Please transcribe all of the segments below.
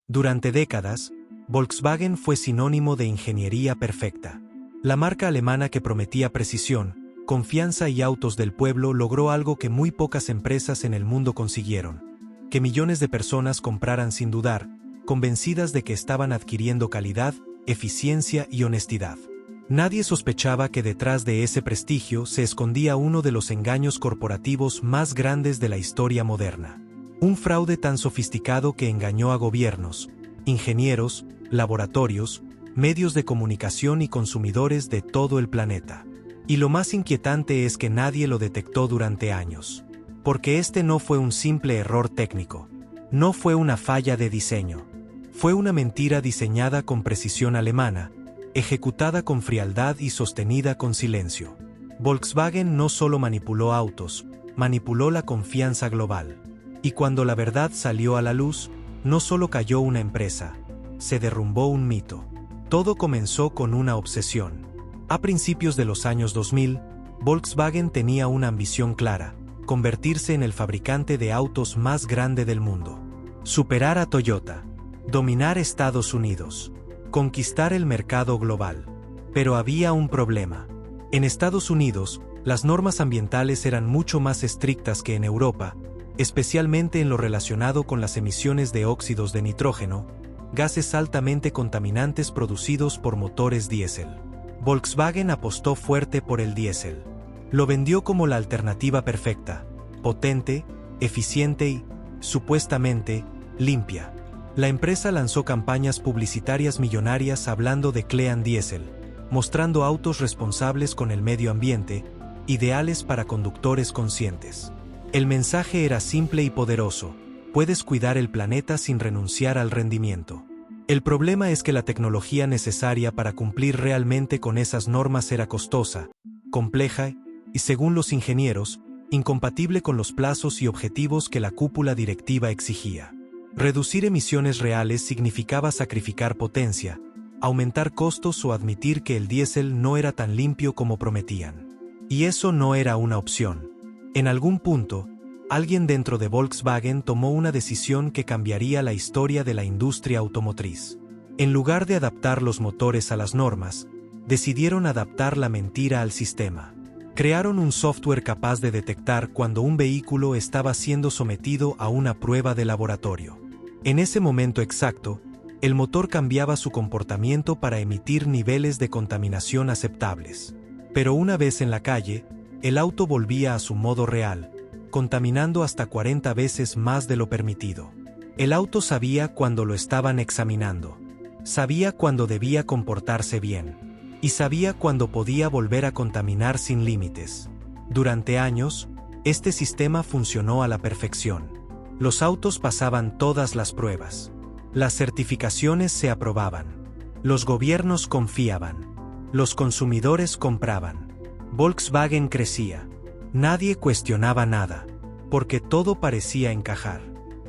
Durante décadas, Volkswagen fue sinónimo de ingeniería perfecta. La marca alemana que prometía precisión, confianza y autos del pueblo logró algo que muy pocas empresas en el mundo consiguieron: que millones de personas compraran sin dudar, convencidas de que estaban adquiriendo calidad, eficiencia y honestidad. Nadie sospechaba que detrás de ese prestigio se escondía uno de los engaños corporativos más grandes de la historia moderna. Un fraude tan sofisticado que engañó a gobiernos, ingenieros, laboratorios, medios de comunicación y consumidores de todo el planeta. Y lo más inquietante es que nadie lo detectó durante años. Porque este no fue un simple error técnico. No fue una falla de diseño. Fue una mentira diseñada con precisión alemana, ejecutada con frialdad y sostenida con silencio. Volkswagen no solo manipuló autos, manipuló la confianza global. Y cuando la verdad salió a la luz, no solo cayó una empresa, se derrumbó un mito. Todo comenzó con una obsesión. A principios de los años 2000, Volkswagen tenía una ambición clara: convertirse en el fabricante de autos más grande del mundo. Superar a Toyota. Dominar Estados Unidos. Conquistar el mercado global. Pero había un problema. En Estados Unidos, las normas ambientales eran mucho más estrictas que en Europa, especialmente en lo relacionado con las emisiones de óxidos de nitrógeno, gases altamente contaminantes producidos por motores diésel. Volkswagen apostó fuerte por el diésel. Lo vendió como la alternativa perfecta: potente, eficiente y, supuestamente, limpia. La empresa lanzó campañas publicitarias millonarias hablando de Clean Diesel, mostrando autos responsables con el medio ambiente, ideales para conductores conscientes. El mensaje era simple y poderoso: puedes cuidar el planeta sin renunciar al rendimiento. El problema es que la tecnología necesaria para cumplir realmente con esas normas era costosa, compleja y, según los ingenieros, incompatible con los plazos y objetivos que la cúpula directiva exigía. Reducir emisiones reales significaba sacrificar potencia, aumentar costos o admitir que el diésel no era tan limpio como prometían. Y eso no era una opción. En algún punto, alguien dentro de Volkswagen tomó una decisión que cambiaría la historia de la industria automotriz. En lugar de adaptar los motores a las normas, decidieron adaptar la mentira al sistema. Crearon un software capaz de detectar cuando un vehículo estaba siendo sometido a una prueba de laboratorio. En ese momento exacto, el motor cambiaba su comportamiento para emitir niveles de contaminación aceptables. Pero una vez en la calle, el auto volvía a su modo real, contaminando hasta 40 veces más de lo permitido. El auto sabía cuando lo estaban examinando. Sabía cuando debía comportarse bien. Y sabía cuando podía volver a contaminar sin límites. Durante años, este sistema funcionó a la perfección. Los autos pasaban todas las pruebas. Las certificaciones se aprobaban. Los gobiernos confiaban. Los consumidores compraban. Volkswagen crecía. Nadie cuestionaba nada, porque todo parecía encajar.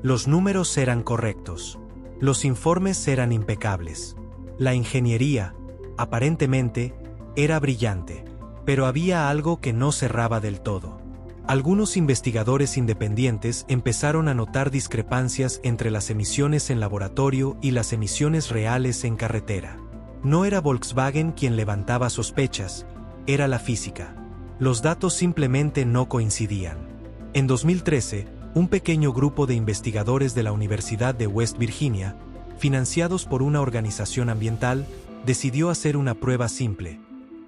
Los números eran correctos. Los informes eran impecables. La ingeniería, aparentemente, era brillante. Pero había algo que no cerraba del todo. Algunos investigadores independientes empezaron a notar discrepancias entre las emisiones en laboratorio y las emisiones reales en carretera. No era Volkswagen quien levantaba sospechas, era la física. Los datos simplemente no coincidían. En 2013, un pequeño grupo de investigadores de la Universidad de West Virginia, financiados por una organización ambiental, decidió hacer una prueba simple: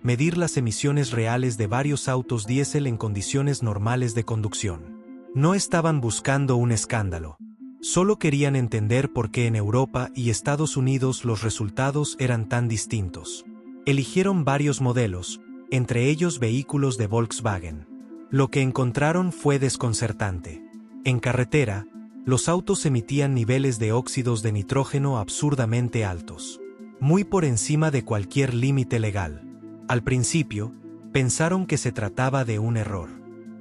medir las emisiones reales de varios autos diésel en condiciones normales de conducción. No estaban buscando un escándalo. Solo querían entender por qué en Europa y Estados Unidos los resultados eran tan distintos. Eligieron varios modelos, entre ellos vehículos de Volkswagen. Lo que encontraron fue desconcertante. En carretera, los autos emitían niveles de óxidos de nitrógeno absurdamente altos, muy por encima de cualquier límite legal. Al principio, pensaron que se trataba de un error.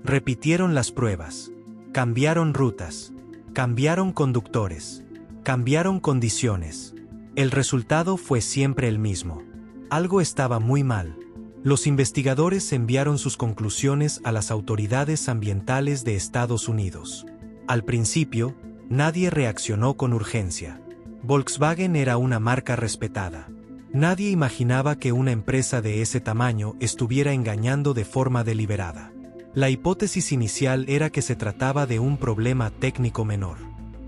Repitieron las pruebas, cambiaron rutas, cambiaron conductores, cambiaron condiciones. El resultado fue siempre el mismo. Algo estaba muy mal. Los investigadores enviaron sus conclusiones a las autoridades ambientales de Estados Unidos. Al principio, nadie reaccionó con urgencia. Volkswagen era una marca respetada. Nadie imaginaba que una empresa de ese tamaño estuviera engañando de forma deliberada. La hipótesis inicial era que se trataba de un problema técnico menor.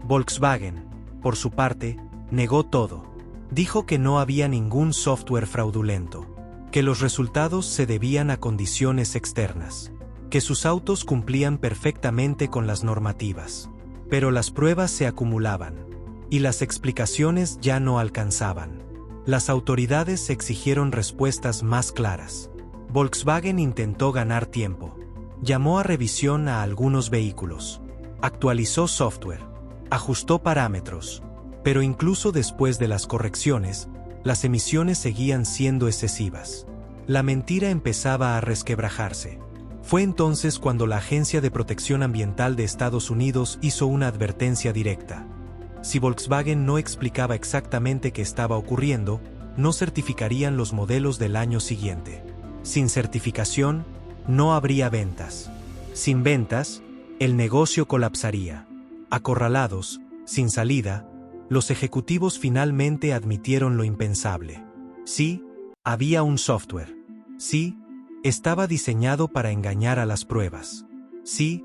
Volkswagen, por su parte, negó todo. Dijo que no había ningún software fraudulento, que los resultados se debían a condiciones externas, que sus autos cumplían perfectamente con las normativas. Pero las pruebas se acumulaban, y las explicaciones ya no alcanzaban. Las autoridades exigieron respuestas más claras. Volkswagen intentó ganar tiempo. Llamó a revisión a algunos vehículos. Actualizó software. Ajustó parámetros. Pero incluso después de las correcciones, las emisiones seguían siendo excesivas. La mentira empezaba a resquebrajarse. Fue entonces cuando la Agencia de Protección Ambiental de Estados Unidos hizo una advertencia directa. Si Volkswagen no explicaba exactamente qué estaba ocurriendo, no certificarían los modelos del año siguiente. Sin certificación, no habría ventas. Sin ventas, el negocio colapsaría. Acorralados, sin salida, los ejecutivos finalmente admitieron lo impensable. Sí, había un software. Sí, estaba diseñado para engañar a las pruebas. Sí,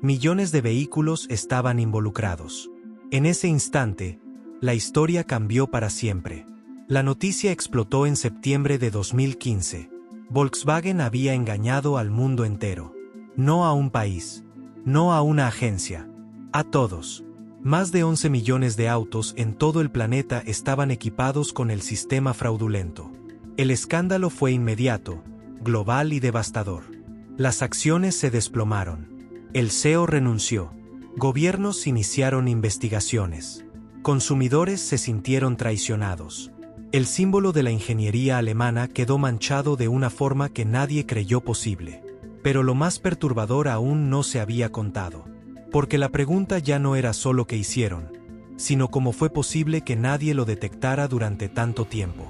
millones de vehículos estaban involucrados. En ese instante, la historia cambió para siempre. La noticia explotó en septiembre de 2015. Volkswagen había engañado al mundo entero. No a un país. No a una agencia. A todos. Más de 11 millones de autos en todo el planeta estaban equipados con el sistema fraudulento. El escándalo fue inmediato, global y devastador. Las acciones se desplomaron. El CEO renunció. Gobiernos iniciaron investigaciones. Consumidores se sintieron traicionados. El símbolo de la ingeniería alemana quedó manchado de una forma que nadie creyó posible. Pero lo más perturbador aún no se había contado. Porque la pregunta ya no era solo qué hicieron, sino cómo fue posible que nadie lo detectara durante tanto tiempo.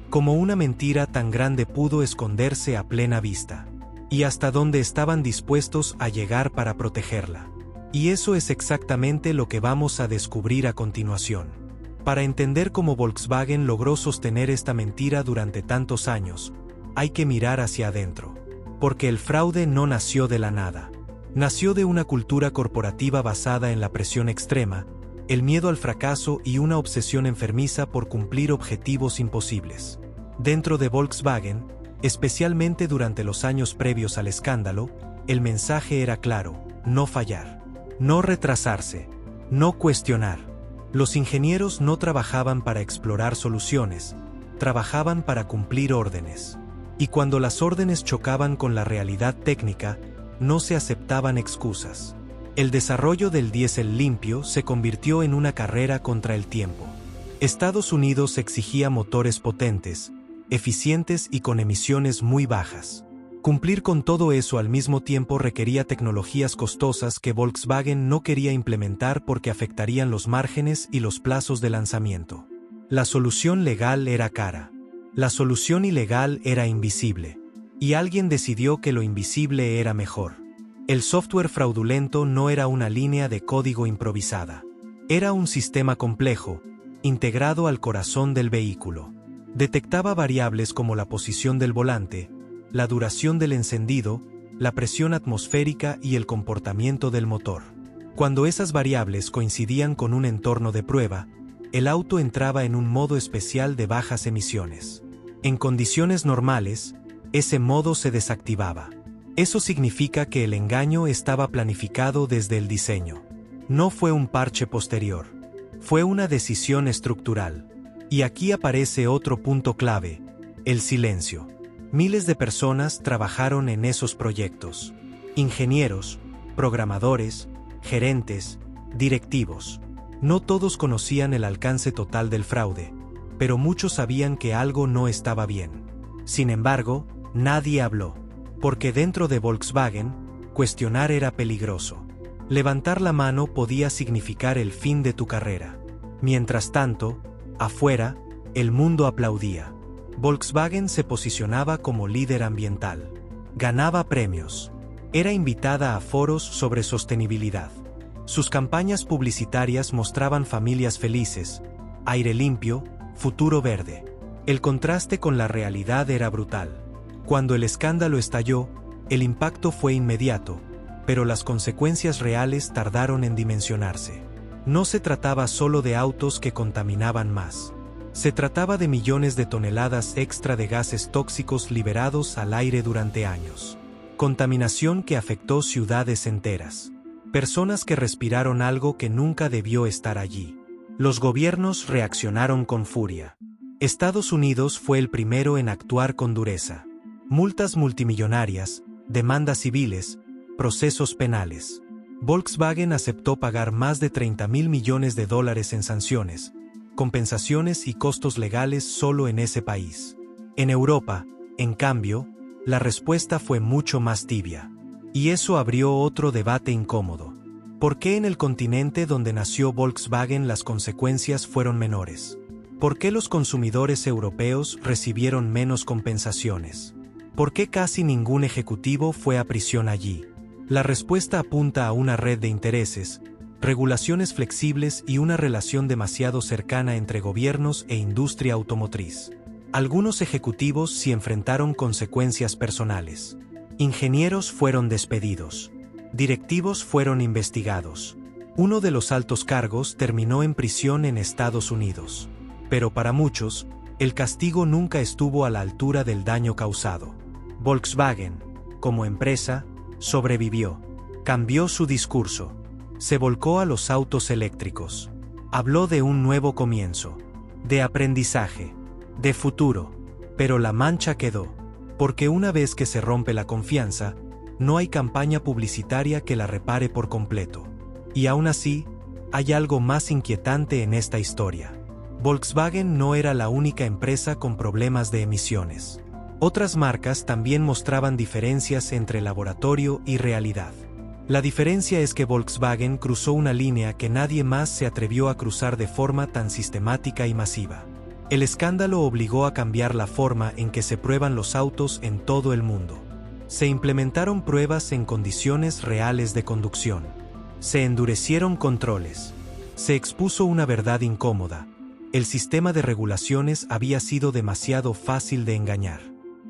Cómo una mentira tan grande pudo esconderse a plena vista. Y hasta dónde estaban dispuestos a llegar para protegerla. Y eso es exactamente lo que vamos a descubrir a continuación. Para entender cómo Volkswagen logró sostener esta mentira durante tantos años, hay que mirar hacia adentro. Porque el fraude no nació de la nada. Nació de una cultura corporativa basada en la presión extrema, el miedo al fracaso y una obsesión enfermiza por cumplir objetivos imposibles. Dentro de Volkswagen, especialmente durante los años previos al escándalo, el mensaje era claro: no fallar. No retrasarse, no cuestionar. Los ingenieros no trabajaban para explorar soluciones, trabajaban para cumplir órdenes. Y cuando las órdenes chocaban con la realidad técnica, no se aceptaban excusas. El desarrollo del diésel limpio se convirtió en una carrera contra el tiempo. Estados Unidos exigía motores potentes, eficientes y con emisiones muy bajas. Cumplir con todo eso al mismo tiempo requería tecnologías costosas que Volkswagen no quería implementar porque afectarían los márgenes y los plazos de lanzamiento. La solución legal era cara. La solución ilegal era invisible. Y alguien decidió que lo invisible era mejor. El software fraudulento no era una línea de código improvisada. Era un sistema complejo, integrado al corazón del vehículo. Detectaba variables como la posición del volante, la duración del encendido, la presión atmosférica y el comportamiento del motor. Cuando esas variables coincidían con un entorno de prueba, el auto entraba en un modo especial de bajas emisiones. En condiciones normales, ese modo se desactivaba. Eso significa que el engaño estaba planificado desde el diseño. No fue un parche posterior. Fue una decisión estructural. Y aquí aparece otro punto clave: el silencio. Miles de personas trabajaron en esos proyectos. Ingenieros, programadores, gerentes, directivos. No todos conocían el alcance total del fraude, pero muchos sabían que algo no estaba bien. Sin embargo, nadie habló. Porque dentro de Volkswagen, cuestionar era peligroso. Levantar la mano podía significar el fin de tu carrera. Mientras tanto, afuera, el mundo aplaudía. Volkswagen se posicionaba como líder ambiental. Ganaba premios. Era invitada a foros sobre sostenibilidad. Sus campañas publicitarias mostraban familias felices, aire limpio, futuro verde. El contraste con la realidad era brutal. Cuando el escándalo estalló, el impacto fue inmediato, pero las consecuencias reales tardaron en dimensionarse. No se trataba solo de autos que contaminaban más. Se trataba de millones de toneladas extra de gases tóxicos liberados al aire durante años. Contaminación que afectó ciudades enteras. Personas que respiraron algo que nunca debió estar allí. Los gobiernos reaccionaron con furia. Estados Unidos fue el primero en actuar con dureza. Multas multimillonarias, demandas civiles, procesos penales. Volkswagen aceptó pagar más de $30.000 millones en sanciones, compensaciones y costos legales solo en ese país. En Europa, en cambio, la respuesta fue mucho más tibia. Y eso abrió otro debate incómodo. ¿Por qué en el continente donde nació Volkswagen las consecuencias fueron menores? ¿Por qué los consumidores europeos recibieron menos compensaciones? ¿Por qué casi ningún ejecutivo fue a prisión allí? La respuesta apunta a una red de intereses, regulaciones flexibles y una relación demasiado cercana entre gobiernos e industria automotriz. Algunos ejecutivos sí enfrentaron consecuencias personales. Ingenieros fueron despedidos. Directivos fueron investigados. Uno de los altos cargos terminó en prisión en Estados Unidos. Pero para muchos, el castigo nunca estuvo a la altura del daño causado. Volkswagen, como empresa, sobrevivió. Cambió su discurso. Se volcó a los autos eléctricos. Habló de un nuevo comienzo. De aprendizaje. De futuro. Pero la mancha quedó. Porque una vez que se rompe la confianza, no hay campaña publicitaria que la repare por completo. Y aún así, hay algo más inquietante en esta historia. Volkswagen no era la única empresa con problemas de emisiones. Otras marcas también mostraban diferencias entre laboratorio y realidad. La diferencia es que Volkswagen cruzó una línea que nadie más se atrevió a cruzar de forma tan sistemática y masiva. El escándalo obligó a cambiar la forma en que se prueban los autos en todo el mundo. Se implementaron pruebas en condiciones reales de conducción. Se endurecieron controles. Se expuso una verdad incómoda. El sistema de regulaciones había sido demasiado fácil de engañar.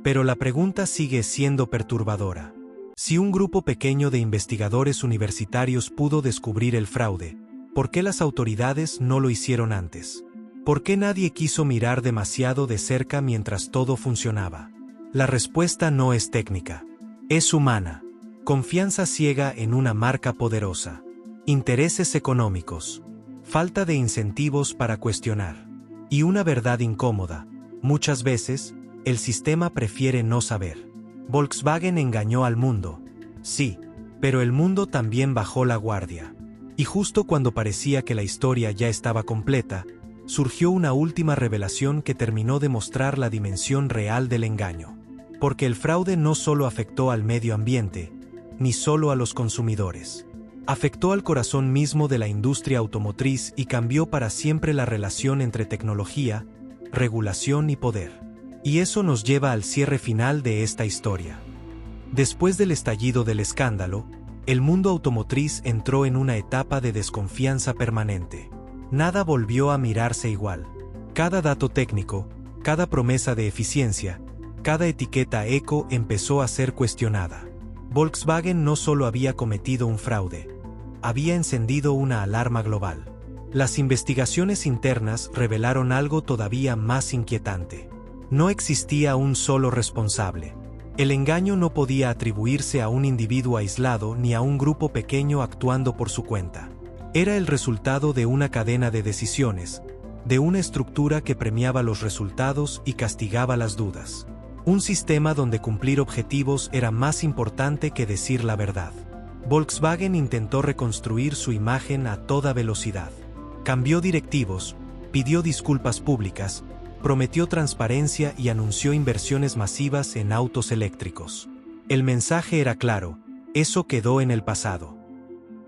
Pero la pregunta sigue siendo perturbadora. Si un grupo pequeño de investigadores universitarios pudo descubrir el fraude, ¿por qué las autoridades no lo hicieron antes? ¿Por qué nadie quiso mirar demasiado de cerca mientras todo funcionaba? La respuesta no es técnica. Es humana. Confianza ciega en una marca poderosa. Intereses económicos. Falta de incentivos para cuestionar. Y una verdad incómoda. Muchas veces, el sistema prefiere no saber. Volkswagen engañó al mundo. Sí, pero el mundo también bajó la guardia. Y justo cuando parecía que la historia ya estaba completa, surgió una última revelación que terminó de mostrar la dimensión real del engaño. Porque el fraude no solo afectó al medio ambiente, ni solo a los consumidores. Afectó al corazón mismo de la industria automotriz y cambió para siempre la relación entre tecnología, regulación y poder. Y eso nos lleva al cierre final de esta historia. Después del estallido del escándalo, el mundo automotriz entró en una etapa de desconfianza permanente. Nada volvió a mirarse igual. Cada dato técnico, cada promesa de eficiencia, cada etiqueta eco empezó a ser cuestionada. Volkswagen no solo había cometido un fraude, había encendido una alarma global. Las investigaciones internas revelaron algo todavía más inquietante. No existía un solo responsable. El engaño no podía atribuirse a un individuo aislado ni a un grupo pequeño actuando por su cuenta. Era el resultado de una cadena de decisiones, de una estructura que premiaba los resultados y castigaba las dudas. Un sistema donde cumplir objetivos era más importante que decir la verdad. Volkswagen intentó reconstruir su imagen a toda velocidad. Cambió directivos, pidió disculpas públicas, prometió transparencia y anunció inversiones masivas en autos eléctricos. El mensaje era claro, eso quedó en el pasado.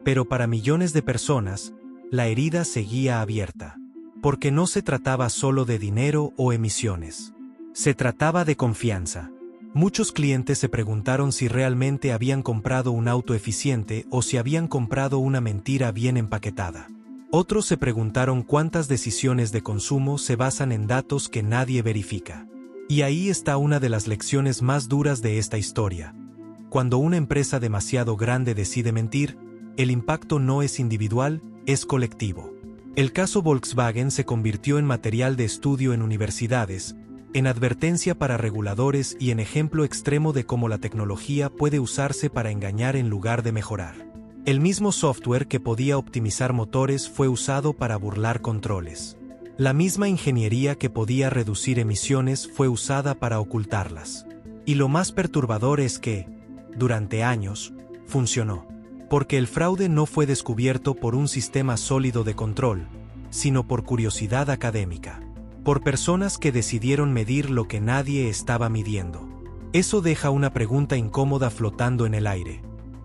Pero para millones de personas, la herida seguía abierta. Porque no se trataba solo de dinero o emisiones. Se trataba de confianza. Muchos clientes se preguntaron si realmente habían comprado un auto eficiente o si habían comprado una mentira bien empaquetada. Otros se preguntaron cuántas decisiones de consumo se basan en datos que nadie verifica. Y ahí está una de las lecciones más duras de esta historia. Cuando una empresa demasiado grande decide mentir, el impacto no es individual, es colectivo. El caso Volkswagen se convirtió en material de estudio en universidades, en advertencia para reguladores y en ejemplo extremo de cómo la tecnología puede usarse para engañar en lugar de mejorar. El mismo software que podía optimizar motores fue usado para burlar controles. La misma ingeniería que podía reducir emisiones fue usada para ocultarlas. Y lo más perturbador es que, durante años, funcionó. Porque el fraude no fue descubierto por un sistema sólido de control, sino por curiosidad académica. Por personas que decidieron medir lo que nadie estaba midiendo. Eso deja una pregunta incómoda flotando en el aire.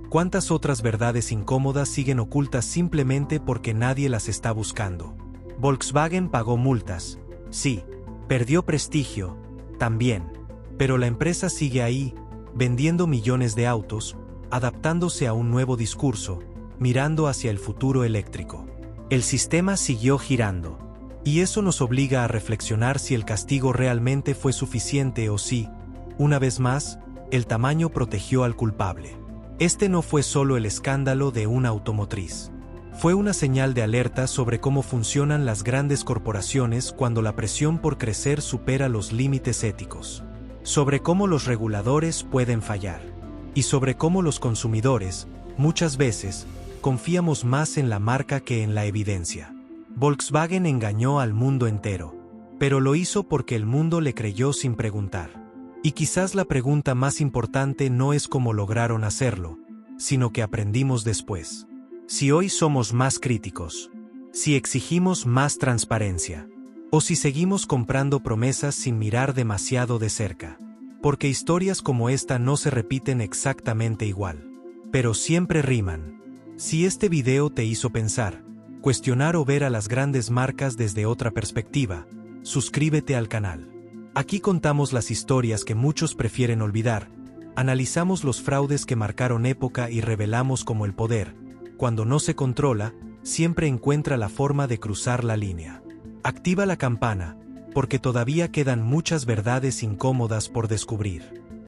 ¿Cuántas otras verdades incómodas siguen ocultas simplemente porque nadie las está buscando? Volkswagen pagó multas, sí. Perdió prestigio, también. Pero la empresa sigue ahí, vendiendo millones de autos, adaptándose a un nuevo discurso, mirando hacia el futuro eléctrico. El sistema siguió girando. Y eso nos obliga a reflexionar si el castigo realmente fue suficiente o si, una vez más, el tamaño protegió al culpable. Este no fue solo el escándalo de una automotriz. Fue una señal de alerta sobre cómo funcionan las grandes corporaciones cuando la presión por crecer supera los límites éticos. Sobre cómo los reguladores pueden fallar. Y sobre cómo los consumidores, muchas veces, confiamos más en la marca que en la evidencia. Volkswagen engañó al mundo entero. Pero lo hizo porque el mundo le creyó sin preguntar. Y quizás la pregunta más importante no es cómo lograron hacerlo, sino qué aprendimos después. Si hoy somos más críticos, si exigimos más transparencia, o si seguimos comprando promesas sin mirar demasiado de cerca. Porque historias como esta no se repiten exactamente igual, pero siempre riman. Si este video te hizo pensar, cuestionar o ver a las grandes marcas desde otra perspectiva, suscríbete al canal. Aquí contamos las historias que muchos prefieren olvidar, analizamos los fraudes que marcaron época y revelamos cómo el poder, cuando no se controla, siempre encuentra la forma de cruzar la línea. Activa la campana, porque todavía quedan muchas verdades incómodas por descubrir.